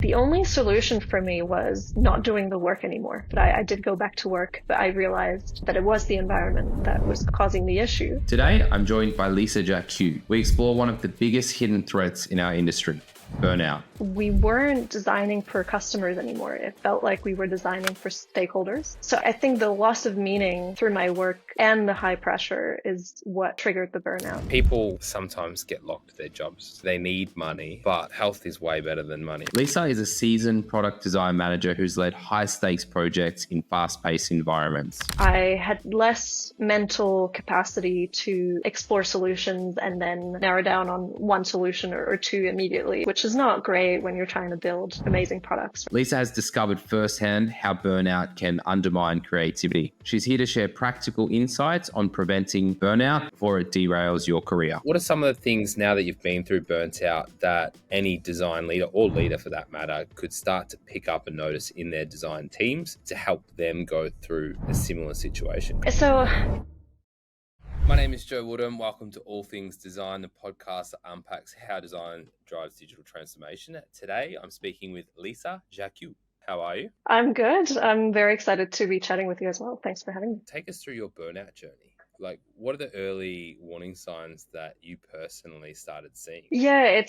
The only solution for me was not doing the work anymore. But I did go back to work, but I realized that it was the environment that was causing the issue. Today, I'm joined by Lisa Jacquiot. We explore one of the biggest hidden threats in our industry, burnout. We weren't designing for customers anymore. It felt like we were designing for stakeholders. So I think the loss of meaning through my work and the high pressure is what triggered the burnout. People sometimes get locked to their jobs. They need money, but health is way better than money. Lisa is a seasoned product design manager who's led high-stakes projects in fast-paced environments. I had less mental capacity to explore solutions and then narrow down on one solution or two immediately, which is not great when you're trying to build amazing products. Lisa has discovered firsthand how burnout can undermine creativity. She's here to share practical insights on preventing burnout before it derails your career. What are some of the things now that you've been through burnt out that any design leader or leader for that matter could start to pick up and notice in their design teams to help them go through a similar situation? So my name is Joe Woodham. Welcome to All Things Design, the podcast that unpacks how design drives digital transformation. Today, I'm speaking with Lisa Jacquiot. How are you? I'm good. I'm very excited to be chatting with you as well. Thanks for having me. Take us through your burnout journey. Like, what are the early warning signs that you personally started seeing? Yeah,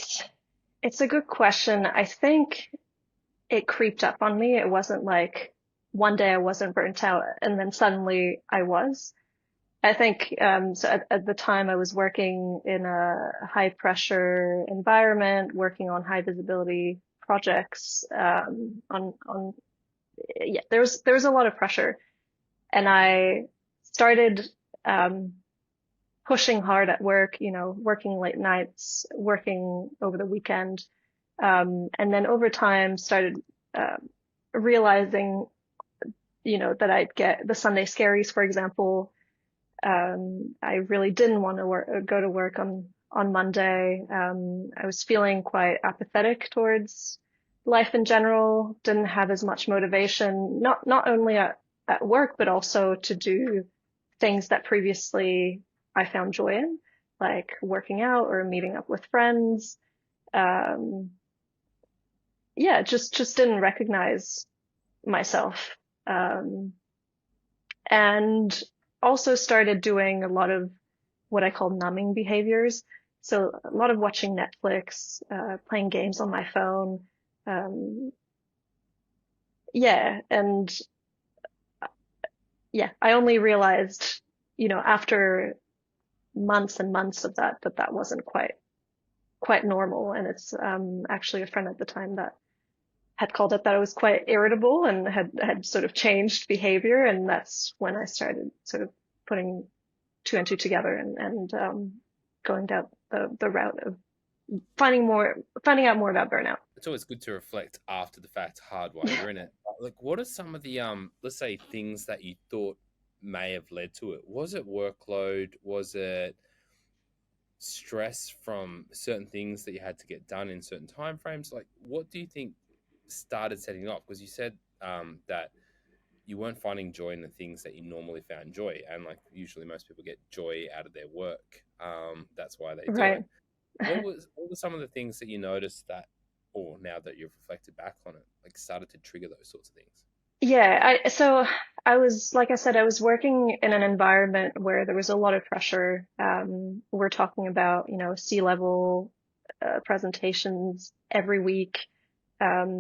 it's a good question. I think it creeped up on me. It wasn't like one day I wasn't burnt out and then suddenly I was. I think so at the time I was working in a high pressure environment, working on high visibility projects. There was a lot of pressure, and I started pushing hard at work. Working late nights, working over the weekend, and then over time started realizing, that I'd get the Sunday scaries, for example. I really didn't want to go to work on Monday. I was feeling quite apathetic towards life in general, didn't have as much motivation, not only at work, but also to do things that previously I found joy in, like working out or meeting up with friends. Just didn't recognize myself. And also started doing a lot of what I call numbing behaviors. So a lot of watching Netflix, playing games on my phone. I only realized, after months and months of that wasn't quite normal. And it's actually a friend at the time that had called it that I was quite irritable and had sort of changed behavior. And that's when I started sort of putting two and two together and going down the route of finding out more about burnout. It's always good to reflect after the fact hard while you're in it. Like, what are some of the, let's say, things that you thought may have led to it? Was it workload? Was it stress from certain things that you had to get done in certain timeframes? Like, what do you think started setting off? Because you said that you weren't finding joy in the things that you normally found joy, and like usually most people get joy out of their work. That's why they do Right. it. What were some of the things that you noticed that, or now that you've reflected back on it, like started to trigger those sorts of things? Yeah, I was, like I said, I was working in an environment where there was a lot of pressure. We're talking about, C-level presentations every week, a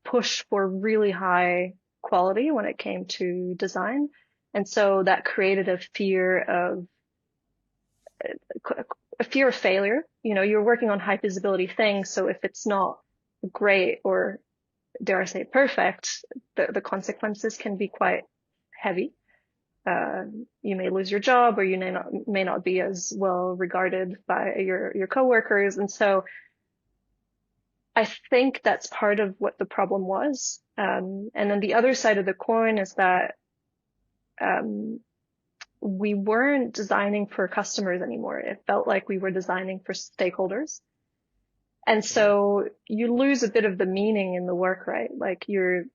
push for really high quality when it came to design. And so that created a fear of failure. You're working on high visibility things. So if it's not great or dare I say perfect, the consequences can be quite heavy. You may lose your job, or you may not be as well regarded by your coworkers. And so I think that's part of what the problem was. And then the other side of the coin is that we weren't designing for customers anymore. It felt like we were designing for stakeholders. And so you lose a bit of the meaning in the work, right? Like you're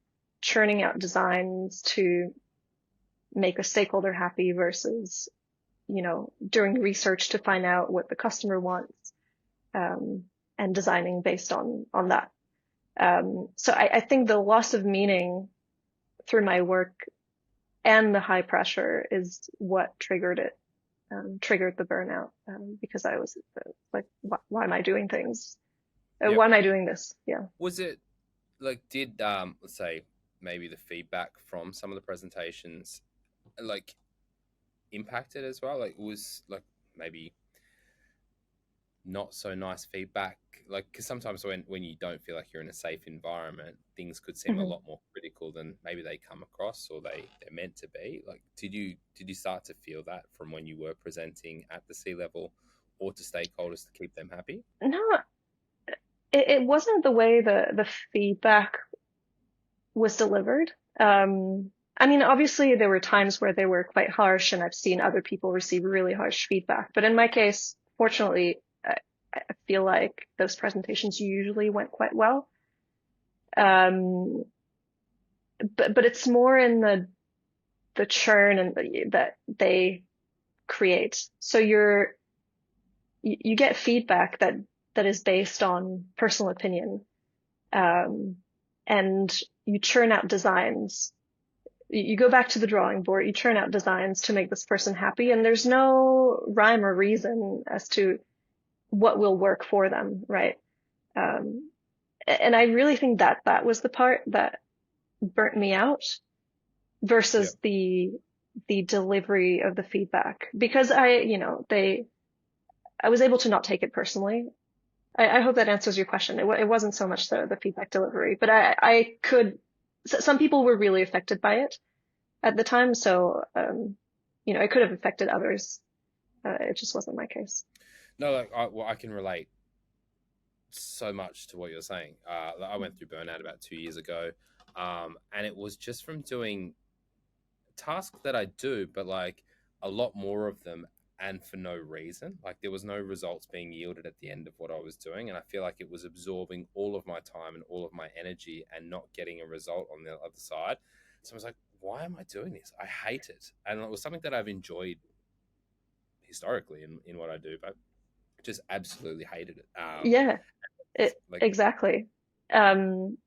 churning out designs to make a stakeholder happy versus, doing research to find out what the customer wants, and designing based on that. So I think the loss of meaning through my work and the high pressure is what triggered it, triggered the burnout, because I was like, why am I doing things? Yep. Why am I doing this? Yeah. Was it like, did let's say maybe the feedback from some of the presentations like impact it as well? Like, was like maybe not so nice feedback, like, because sometimes when you don't feel like you're in a safe environment, things could seem a Mhm. lot more critical than maybe they come across or they're meant to be. Like, did you start to feel that from when you were presenting at the C level or to stakeholders to keep them happy? No, it wasn't the way the feedback was delivered. I mean, obviously there were times where they were quite harsh, and I've seen other people receive really harsh feedback. But in my case, fortunately, I feel like those presentations usually went quite well. Um, but it's more in the churn and that they create. So you get feedback that is based on personal opinion, um, and you churn out designs. You go back to the drawing board, you churn out designs to make this person happy, and there's no rhyme or reason as to what will work for them, right? Um, and I really think that that was the part that burnt me out Yeah. versus the delivery of the feedback, because I was able to not take it personally. I hope that answers your question. It wasn't so much the feedback delivery, but I could. Some people were really affected by it at the time, so it could have affected others. It just wasn't my case. No, like, I can relate so much to what you're saying. I went through burnout about 2 years ago, and it was just from doing tasks that I do, but like a lot more of them and for no reason. Like, there was no results being yielded at the end of what I was doing. And I feel like it was absorbing all of my time and all of my energy and not getting a result on the other side. So I was like, why am I doing this? I hate it. And it was something that I've enjoyed historically in what I do, but just absolutely hated it. Yeah, Like, exactly. And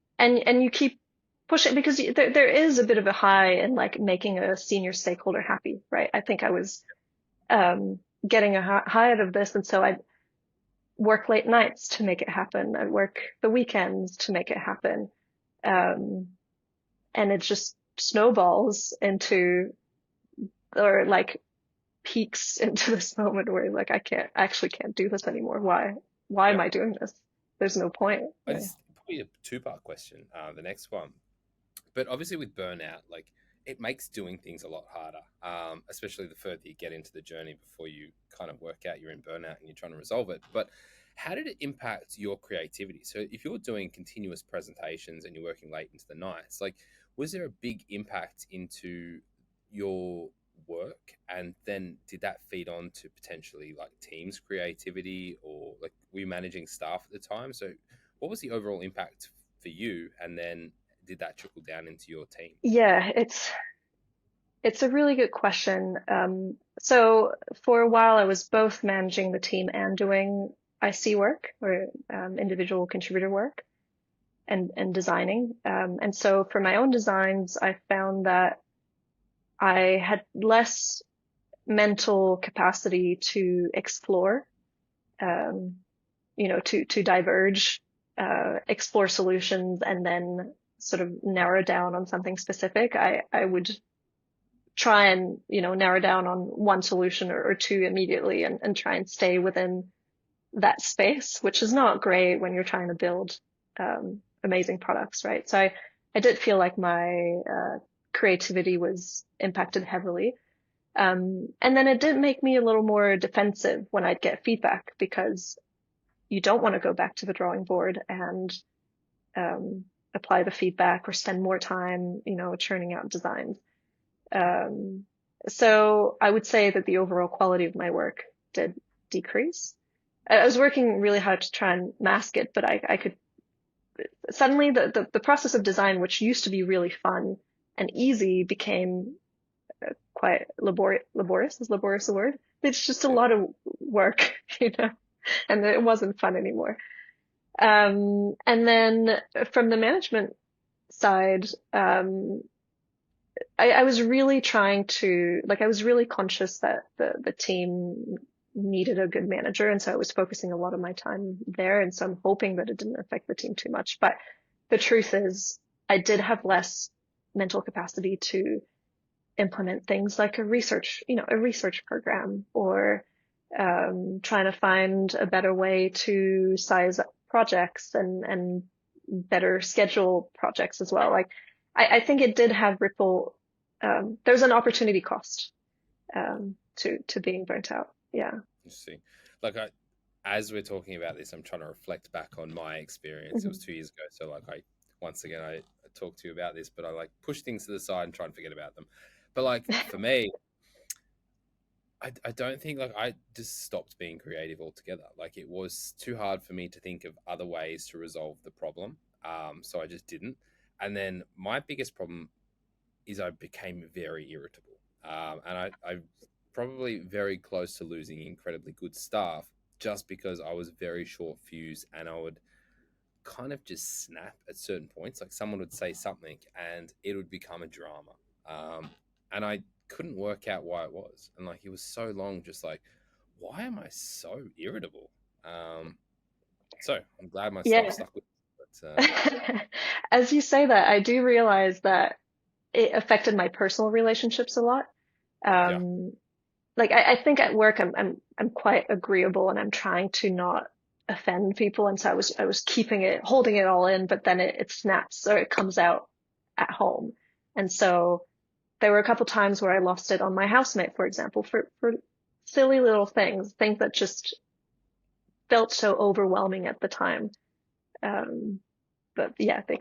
you keep pushing because there is a bit of a high in like making a senior stakeholder happy, right? I think I was getting a high out of this, and so I'd work late nights to make it happen. I'd work the weekends to make it happen. Um, and it just snowballs into, or like peaks into this moment where like I actually can't do this anymore. Why am yeah, I doing this? There's no point. I Yeah. just probably a two-part question. The next one, but obviously with burnout, like, it makes doing things a lot harder, especially the further you get into the journey before you kind of work out you're in burnout and you're trying to resolve it. But how did it impact your creativity? So if you're doing continuous presentations and you're working late into the nights, like, was there a big impact into your work? And then did that feed on to potentially like teams creativity, or like, were you managing staff at the time? So what was the overall impact for you? And then did that trickle down into your team? Yeah, it's a really good question. So for a while, I was both managing the team and doing IC work, or individual contributor work, and designing. And so for my own designs, I found that I had less mental capacity to explore, um, to diverge, explore solutions, and then sort of narrow down on something specific. I would try and, narrow down on one solution or two immediately, and try and stay within that space, which is not great when you're trying to build amazing products, right? So I did feel like my creativity was impacted heavily. And then it did make me a little more defensive when I'd get feedback, because you don't want to go back to the drawing board and apply the feedback or spend more time, churning out designs. Um, so I would say that the overall quality of my work did decrease. I was working really hard to try and mask it, but I could suddenly the process of design, which used to be really fun and easy, became quite laborious. Is laborious a word? It's just a Yeah. lot of work, and it wasn't fun anymore. And then from the management side, I was really trying to, like, I was really conscious that the team needed a good manager. And so I was focusing a lot of my time there. And so I'm hoping that it didn't affect the team too much. But the truth is, I did have less mental capacity to implement things like a research program, or trying to find a better way to size up projects and better schedule projects as well. Like, I think it did have there's an opportunity cost to being burnt out. Yeah. Interesting. Like as we're talking about this, I'm trying to reflect back on my experience. It was Hmm. 2 years ago, so like once again I talk to you about this, but I like push things to the side and try and forget about them. But like for me, I don't think, like, I just stopped being creative altogether. Like it was too hard for me to think of other ways to resolve the problem. So I just didn't. And then my biggest problem is I became very irritable. And I probably very close to losing incredibly good staff just because I was very short fuse and I would kind of just snap at certain points. Like someone would say something and it would become a drama. And I couldn't work out why it was. And like it was so long, just like, why am I so irritable? So I'm glad my staff Yeah. stuck with it. As you say that, I do realize that it affected my personal relationships a lot. Yeah, Um, like I think at work I'm quite agreeable and I'm trying to not offend people, and so I was holding it all in, but then it snaps or it comes out at home. And so there were a couple times where I lost it on my housemate, for example, for silly little things that just felt so overwhelming at the time. Um, but yeah, they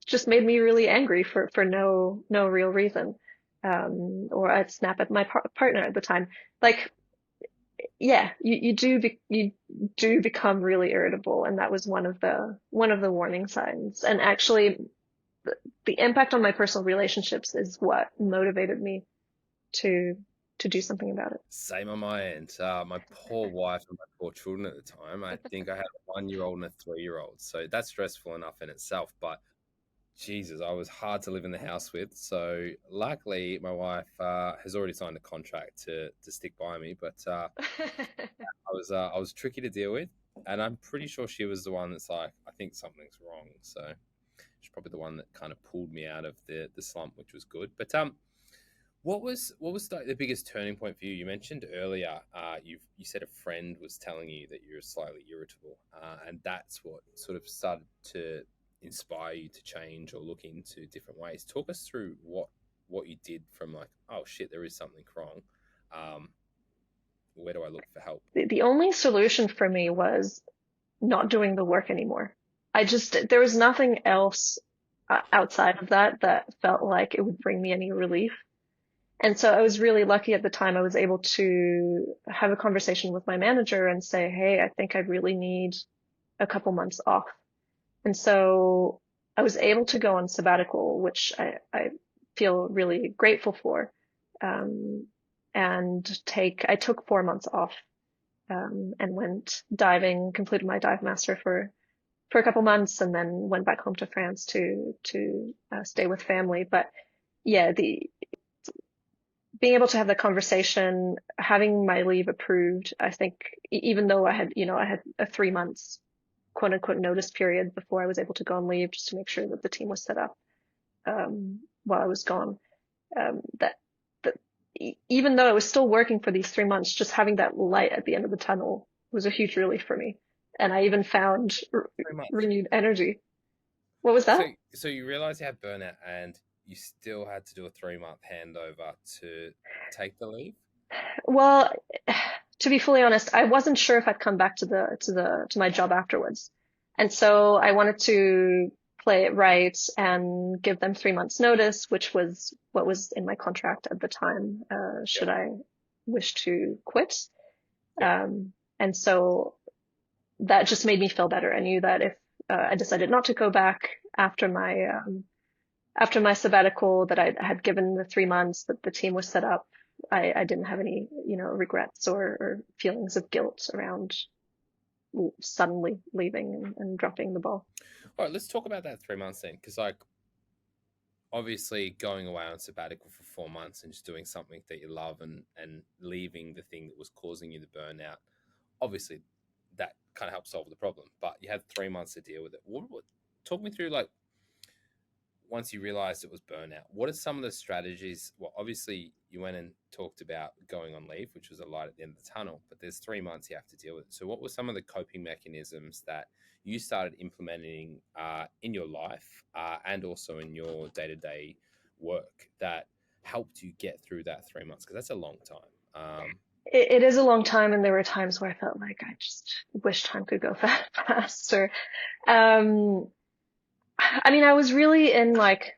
just made me really angry for no real reason. Or I'd snap at my partner at the time. Like, yeah, you do become really irritable, and that was one of the warning signs. And actually, the impact on my personal relationships is what motivated me to to do something about it. same on my end. My poor wife and my poor children at the time. I think I had a 1 year old and a 3 year old. So that's stressful enough in itself. But Jesus, I was hard to live in the house with. So luckily, my wife has already signed a contract to stick by me. But I was tricky to deal with, and I'm pretty sure she was the one that's like, I think something's wrong. So she's probably the one that kind of pulled me out of the slump, which was good. But what was the biggest turning point for you? You mentioned earlier, you said a friend was telling you that you're slightly irritable, and that's what sort of started to inspire you to change or look into different ways. Talk us through what you did from like, oh shit, there is something wrong. Um, where do I look for help? The only solution for me was not doing the work anymore. There was nothing else outside of that felt like it would bring me any relief. And so I was really lucky at the time. I was able to have a conversation with my manager and say, hey, I think I really need a couple months off. And so I was able to go on sabbatical, which I feel really grateful for. Um, and I took 4 months off, and went diving, completed my dive master for a couple months, and then went back home to France to stay with family. But yeah, the being able to have the conversation, having my leave approved, I think even though I had a 3 months quote unquote notice period before I was able to go on leave, just to make sure that the team was set up while I was gone. That even though I was still working for these 3 months, just having that light at the end of the tunnel was a huge relief for me. And I even found Very much. renewed energy. What was So that? so you realize you had burnout and you still had to do a 3 month handover to take the leave? Well, to be fully honest, I wasn't sure if I'd come back to my job afterwards. And so I wanted to play it right and give them 3 months notice, which was what was in my contract at the time, Yeah. should I wish to quit. Yeah. And so that just made me feel better. I knew that if I decided not to go back after my sabbatical, that I had given the 3 months, that the team was set up, I didn't have any regrets or feelings of guilt around suddenly leaving and dropping the ball. All right, let's talk about that 3 months then, because like obviously going away on sabbatical for 4 months and just doing something that you love and leaving the thing that was causing you the burnout, obviously that kind of helps solve the problem. But you had 3 months to deal with it. Talk me through, like, once you realized it was burnout, what are some of the strategies? Well, obviously you went and talked about going on leave, which was a light at the end of the tunnel, but there's 3 months you have to deal with it. So what were some of the coping mechanisms that you started implementing in your life and also in your day-to-day work that helped you get through that 3 months? Because that's a long time. It is a long time, and there were times where I felt like I just wish time could go faster. I mean, I was really in, like,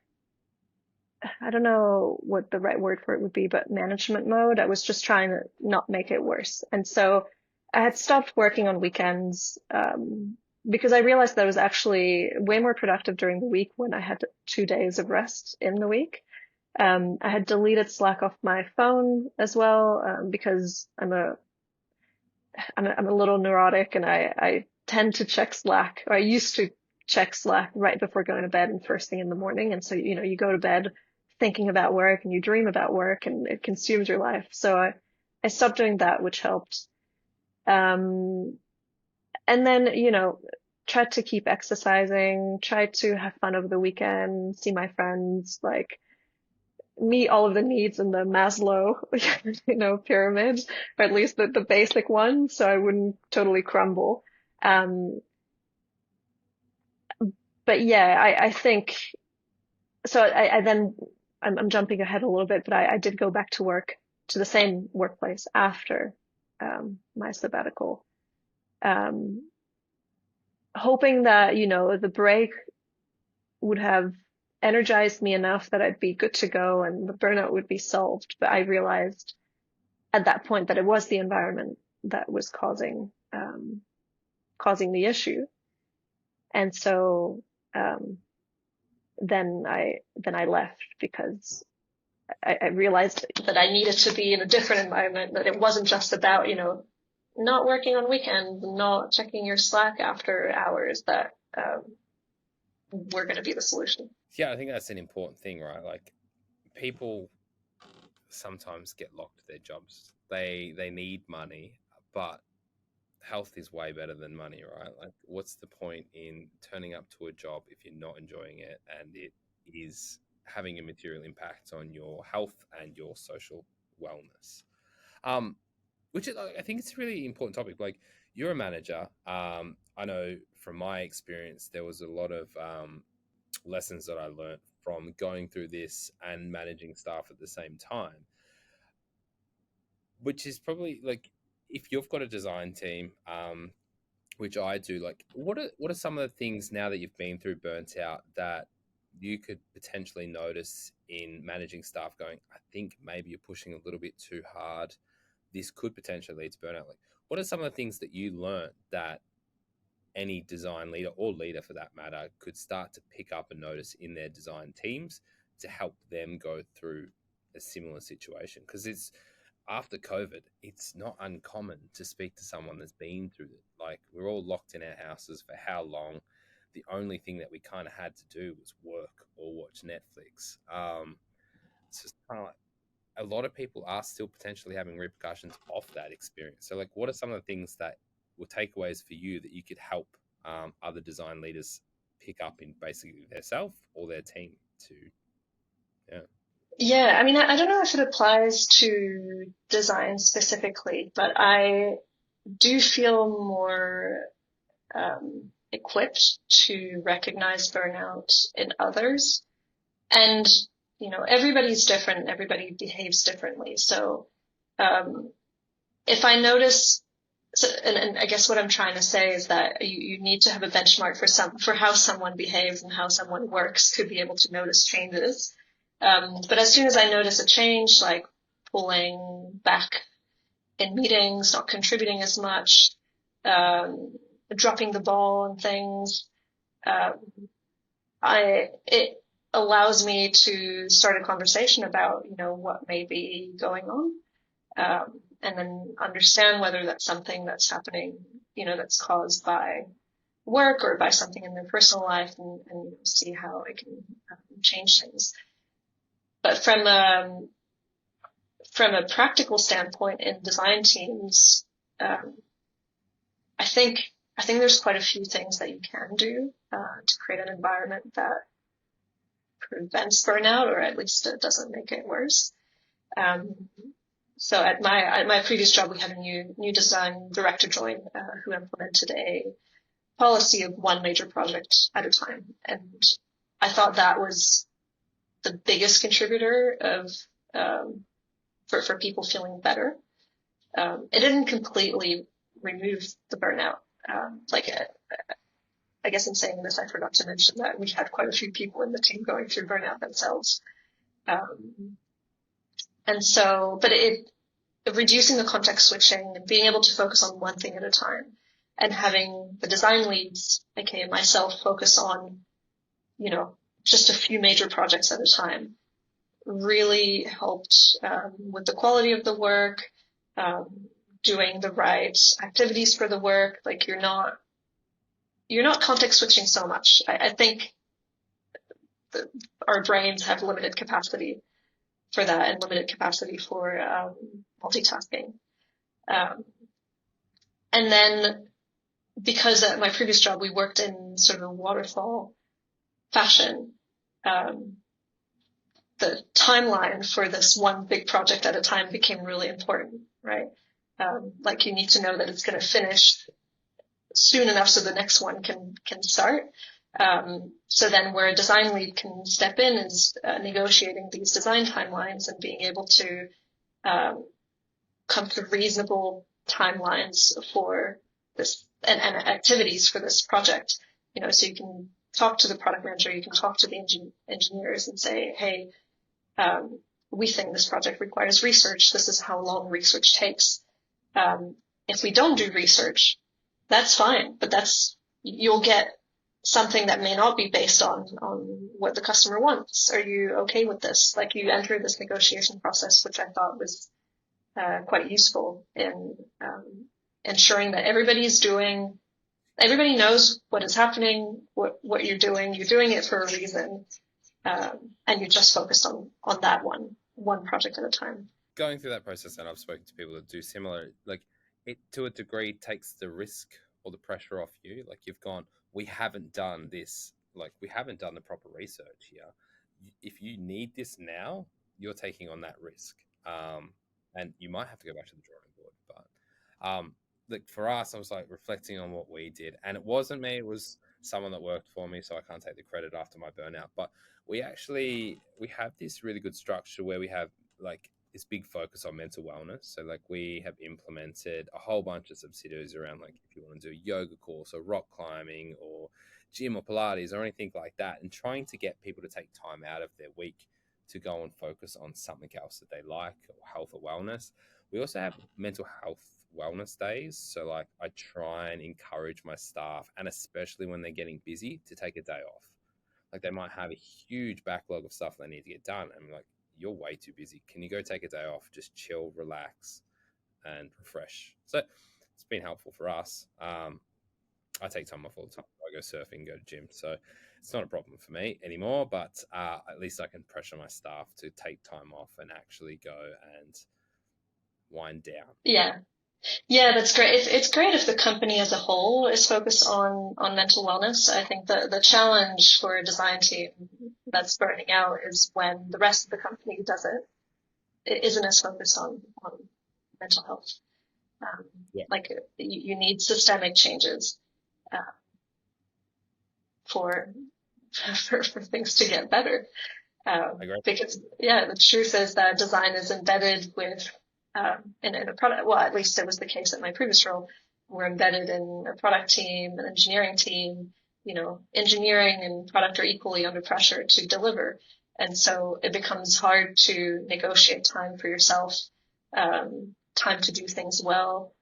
I don't know what the right word for it would be, but management mode. I was just trying to not make it worse. And so I had stopped working on weekends, because I realized that I was actually way more productive during the week when I had 2 days of rest in the week. I had deleted Slack off my phone as well, because I'm a little neurotic, and I tend to check Slack, or I used to check Slack right before going to bed and first thing in the morning. And so, you go to bed thinking about work, and you dream about work, and it consumes your life. So I stopped doing that, which helped. And then, tried to keep exercising, tried to have fun over the weekend, see my friends, like, meet all of the needs in the Maslow, pyramid, or at least the basic one, so I wouldn't totally crumble. But yeah, I think so. I then I'm jumping ahead a little bit, but I did go back to work, to the same workplace after my sabbatical, hoping that the break would have energized me enough that I'd be good to go and the burnout would be solved. But I realized at that point that it was the environment that was causing the issue. And so then I left, because I realized that I needed to be in a different environment, that it wasn't just about, not working on weekends, not checking your Slack after hours, that were going to be the solution. Yeah, I think that's an important thing, right? Like, people sometimes get locked to their jobs. They need money, but health is way better than money, right? Like, what's the point in turning up to a job if you're not enjoying it and it is having a material impact on your health and your social wellness? Which is, I think it's a really important topic. Like, you're a manager. I know from my experience, there was a lot of lessons that I learned from going through this and managing staff at the same time, which is probably, like, if you've got a design team, which I do, like, what are some of the things now that you've been through burnt out that you could potentially notice in managing staff going, I think maybe you're pushing a little bit too hard. This could potentially lead to burnout. Like, what are some of the things that you learned that any design leader, or leader for that matter, could start to pick up and notice in their design teams to help them go through a similar situation? Because it's, after COVID, it's not uncommon to speak to someone that's been through it. Like, we're all locked in our houses for how long? The only thing that we kind of had to do was work or watch Netflix. It's just kind of like, a lot of people are still potentially having repercussions off that experience. So, like, what are some of the things that were takeaways for you that you could help other design leaders pick up in basically their self or their team to, yeah. Yeah, I mean, I don't know if it applies to design specifically, but I do feel more equipped to recognize burnout in others. And, everybody's different, everybody behaves differently. So if I notice, and I guess what I'm trying to say is that you need to have a benchmark for how someone behaves and how someone works to be able to notice changes. But as soon as I notice a change, like pulling back in meetings, not contributing as much, dropping the ball on things, it allows me to start a conversation about, what may be going on, and then understand whether that's something that's happening that's caused by work or by something in their personal life, and see how it can change things. But from a practical standpoint in design teams, I think there's quite a few things that you can do to create an environment that prevents burnout, or at least it doesn't make it worse. So at my previous job, we had a new design director join who implemented a policy of one major project at a time, and I thought that was the biggest contributor of for people feeling better. It didn't completely remove the burnout. I guess in saying this, I forgot to mention that we had quite a few people in the team going through burnout themselves. And so, but reducing the context switching and being able to focus on one thing at a time, and having the design leads, aka myself, focus on, just a few major projects at a time, really helped with the quality of the work, doing the right activities for the work. Like you're not context switching so much. I think our brains have limited capacity for that, and limited capacity for multitasking. And then, because at my previous job we worked in sort of a waterfall fashion, the timeline for this one big project at a time became really important, right? Like you need to know that it's going to finish soon enough so the next one can start. So then where a design lead can step in is negotiating these design timelines and being able to come to reasonable timelines for this and activities for this project. So you can talk to the product manager, you can talk to the engineers and say, hey, we think this project requires research. This is how long research takes. If we don't do research, that's fine, but you'll get something that may not be based on what the customer wants. Are you okay with this? Like you enter this negotiation process, which I thought was quite useful in ensuring that everybody knows what is happening, what you're doing it for a reason, and you're just focused on that one project at a time. Going through that process, and I've spoken to people that do similar, like it to a degree takes the risk or the pressure off you. Like you've gone, we haven't done this, like we haven't done the proper research here. If you need this now, you're taking on that risk. And you might have to go back to the drawing board. But like for us, I was like reflecting on what we did, and it wasn't me, it was someone that worked for me, so I can't take the credit after my burnout. But we have this really good structure where we have like this big focus on mental wellness. So like we have implemented a whole bunch of subsidiaries around, like if you want to do a yoga course or rock climbing or gym or Pilates or anything like that, and trying to get people to take time out of their week to go and focus on something else that they like, or health or wellness. We also have mental health wellness days. So like I try and encourage my staff, and especially when they're getting busy, to take a day off. Like they might have a huge backlog of stuff they need to get done. And I'm like, you're way too busy. Can you go take a day off? Just chill, relax, and refresh. So it's been helpful for us. I take time off all the time. I go surfing, go to gym. So it's not a problem for me anymore, but at least I can pressure my staff to take time off and actually go and wind down. Yeah, that's great. It's great if the company as a whole is focused on mental wellness. I think the challenge for a design team that's burning out is when the rest of the company it isn't as focused on mental health. Like you need systemic changes for things to get better. Because the truth is that design is embedded with in a product. Well, at least it was the case at my previous role. We're embedded in a product team, an engineering team. Engineering and product are equally under pressure to deliver, and so it becomes hard to negotiate time for yourself, time to do things well,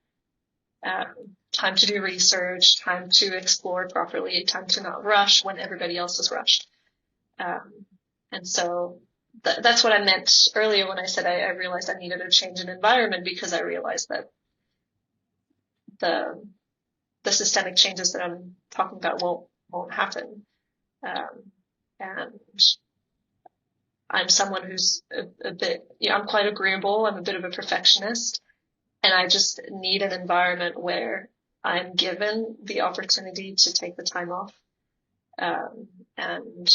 time to do research, time to explore properly, time to not rush when everybody else is rushed. And so that's what I meant earlier when I said I realized I needed a change in environment, because I realized that the systemic changes that I'm talking about won't happen. And I'm someone who's a bit, I'm quite agreeable. I'm a bit of a perfectionist, and I just need an environment where I'm given the opportunity to take the time off, and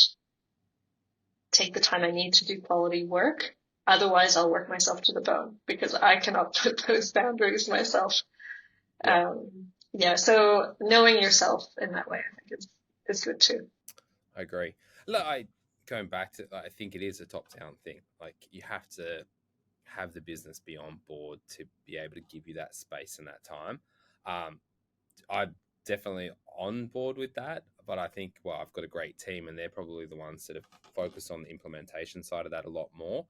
take the time I need to do quality work. Otherwise, I'll work myself to the bone because I cannot put those boundaries myself. Yeah. So knowing yourself in that way, I think is good too. I agree. Look, going back to, I think it is a top-down thing. Like, you have to have the business be on board to be able to give you that space and that time. I'm definitely on board with that, but I think, well, I've got a great team, and they're probably the ones that have focused on the implementation side of that a lot more.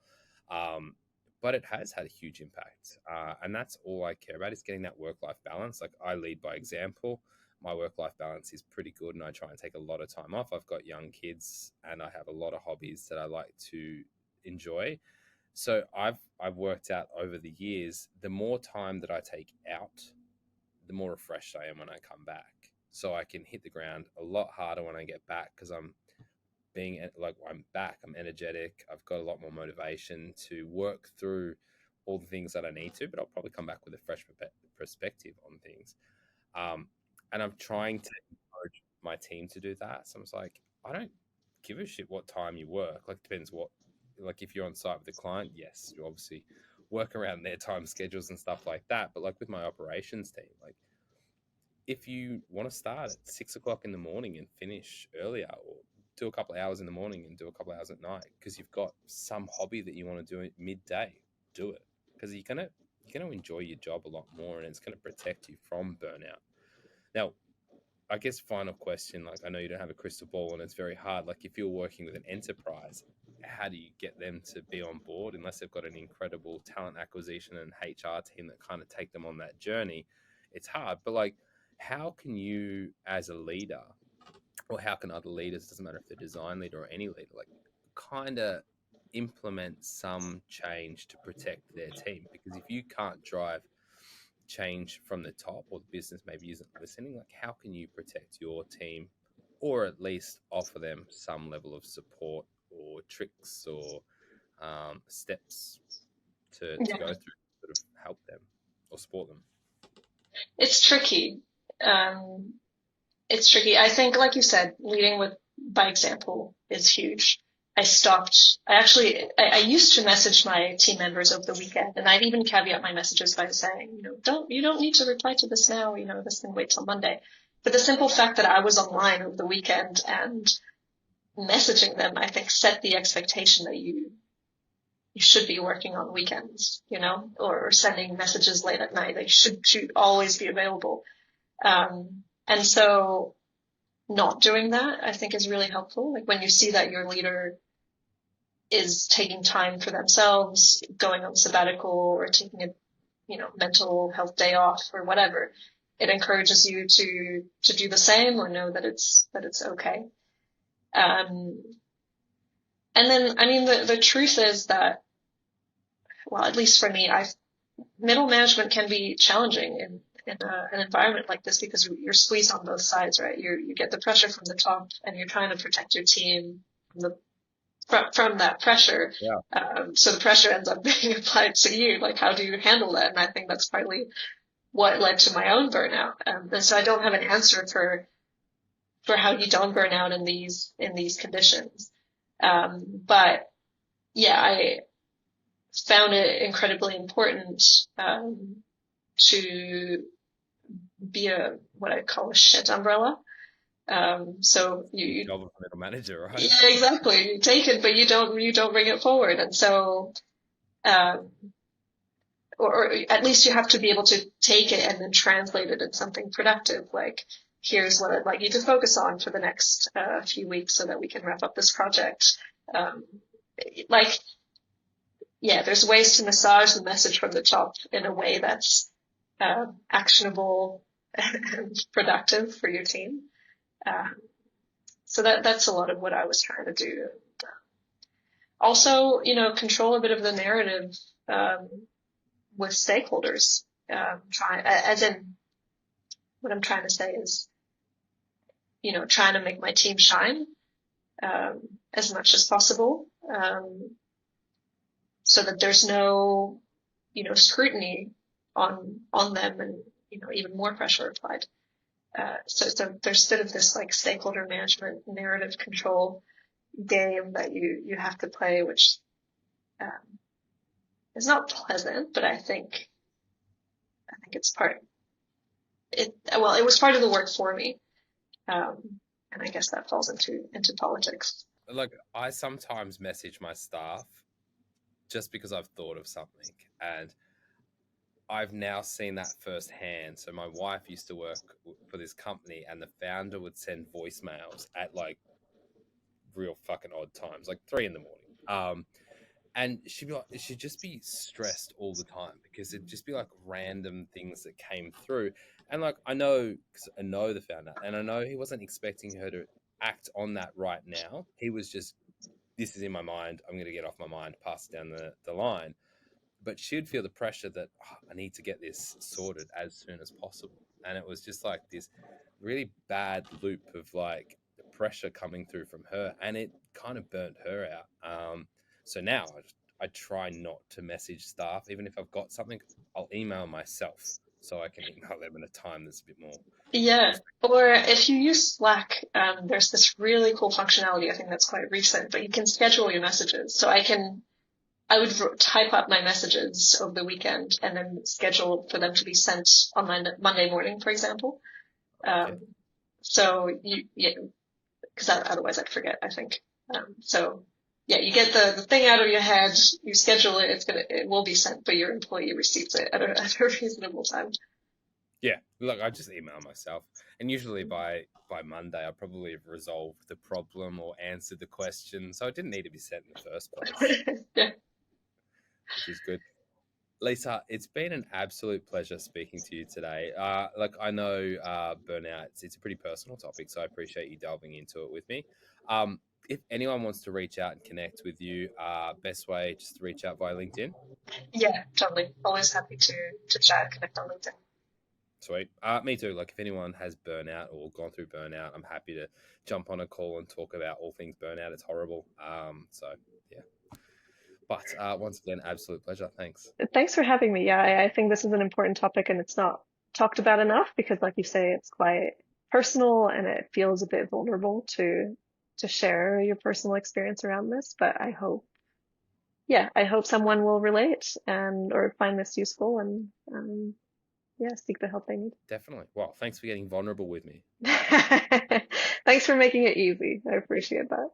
But it has had a huge impact, and that's all I care about, is getting that work-life balance. Like, I lead by example. My work-life balance is pretty good, and I try and take a lot of time off. I've got young kids, and I have a lot of hobbies that I like to enjoy. So I've worked out over the years, the more time that I take out, the more refreshed I am when I come back. So I can hit the ground a lot harder when I get back, because I'm back, I'm energetic. I've got a lot more motivation to work through all the things that I need to, but I'll probably come back with a fresh perspective on things. And I'm trying to encourage my team to do that. So I'm like, I don't give a shit what time you work. Like, depends what, like, if you're on site with the client, yes, you obviously work around their time schedules and stuff like that. But like with my operations team, like, if you want to start at 6 o'clock in the morning and finish earlier, or do a couple of hours in the morning and do a couple of hours at night, because you've got some hobby that you want to do at midday, do it, because you're gonna enjoy your job a lot more, and it's gonna protect you from burnout. Now, I guess final question, like, I know you don't have a crystal ball and it's very hard. Like, if you're working with an enterprise, how do you get them to be on board unless they've got an incredible talent acquisition and HR team that kind of take them on that journey? It's hard, but like, how can you as a leader, or how can other leaders, doesn't matter if they're design leader or any leader, like, kind of implement some change to protect their team? Because if you can't drive change from the top, or the business maybe isn't listening, like, how can you protect your team, or at least offer them some level of support or tricks or steps to go through, sort of help them or support them? It's tricky. It's tricky. I think, like you said, leading by example is huge. I used to message my team members over the weekend, and I'd even caveat my messages by saying, you don't need to reply to this now, this can wait till Monday. But the simple fact that I was online over the weekend and messaging them, I think, set the expectation that you should be working on weekends, or sending messages late at night. They should always be available. And so not doing that, I think, is really helpful. Like, when you see that your leader is taking time for themselves, going on sabbatical, or taking a, mental health day off or whatever, it encourages you to do the same, or know that it's okay. And then, I mean, the truth is that, well, at least for me, middle management can be challenging in an environment like this, because you're squeezed on both sides, right? You get the pressure from the top, and you're trying to protect your team from that pressure. Yeah. So the pressure ends up being applied to you. Like, how do you handle that? And I think that's partly what led to my own burnout. And so I don't have an answer for how you don't burn out in these conditions. But yeah, I found it incredibly important to be what I call a shit umbrella. So you Job of a middle manager, right? Yeah, exactly. You take it, but you don't bring it forward. And so, or at least you have to be able to take it and then translate it into something productive. Like, here's what I'd like you to focus on for the next few weeks so that we can wrap up this project. There's ways to massage the message from the top in a way that's actionable and productive for your team. So that's a lot of what I was trying to do. Also, control a bit of the narrative with stakeholders. what I'm trying to say is, trying to make my team shine as much as possible, so that there's no, scrutiny on them, and even more pressure applied. So there's sort of this like stakeholder management, narrative control game that you have to play, which is not pleasant, but I think it's it was part of the work for me. And I guess that falls into politics. Like, I sometimes message my staff just because I've thought of something, and I've now seen that firsthand. So my wife used to work for this company, and the founder would send voicemails at like real fucking odd times, like 3 a.m. And she'd just be stressed all the time because it'd just be like random things that came through. And like, I know, because I know the founder, and I know he wasn't expecting her to act on that right now. He was just, this is in my mind, I'm going to get off my mind, pass it down the line. But she'd feel the pressure that, I need to get this sorted as soon as possible. And it was just like this really bad loop of like the pressure coming through from her, and it kind of burnt her out. So now I try not to message staff. Even if I've got something, I'll email myself so I can email them in a time that's a bit more. Yeah. Or if you use Slack, there's this really cool functionality. I think that's quite recent, but you can schedule your messages. So I would type up my messages over the weekend and then schedule for them to be sent on my Monday morning, for example. So because otherwise I'd forget, I think. So yeah, you get the thing out of your head, you schedule it, it will be sent, but your employee receives it at a reasonable time. Yeah, look, I just email myself, and usually by Monday I probably have resolved the problem or answered the question, so it didn't need to be sent in the first place. Yeah. Which is good. Lisa, it's been an absolute pleasure speaking to you today. Like, I know burnout, it's a pretty personal topic, so I appreciate you delving into it with me. If anyone wants to reach out and connect with you, best way just to reach out via LinkedIn. Yeah, totally. Always happy to chat, connect on LinkedIn. Sweet. Me too. Like, if anyone has burnout or gone through burnout, I'm happy to jump on a call and talk about all things burnout. It's horrible. So yeah. But once again, absolute pleasure. Thanks. Thanks for having me. Yeah, I think this is an important topic, and it's not talked about enough because, like you say, it's quite personal and it feels a bit vulnerable to share your personal experience around this. But I hope someone will relate or find this useful and seek the help they need. Definitely. Well, thanks for getting vulnerable with me. Thanks for making it easy. I appreciate that.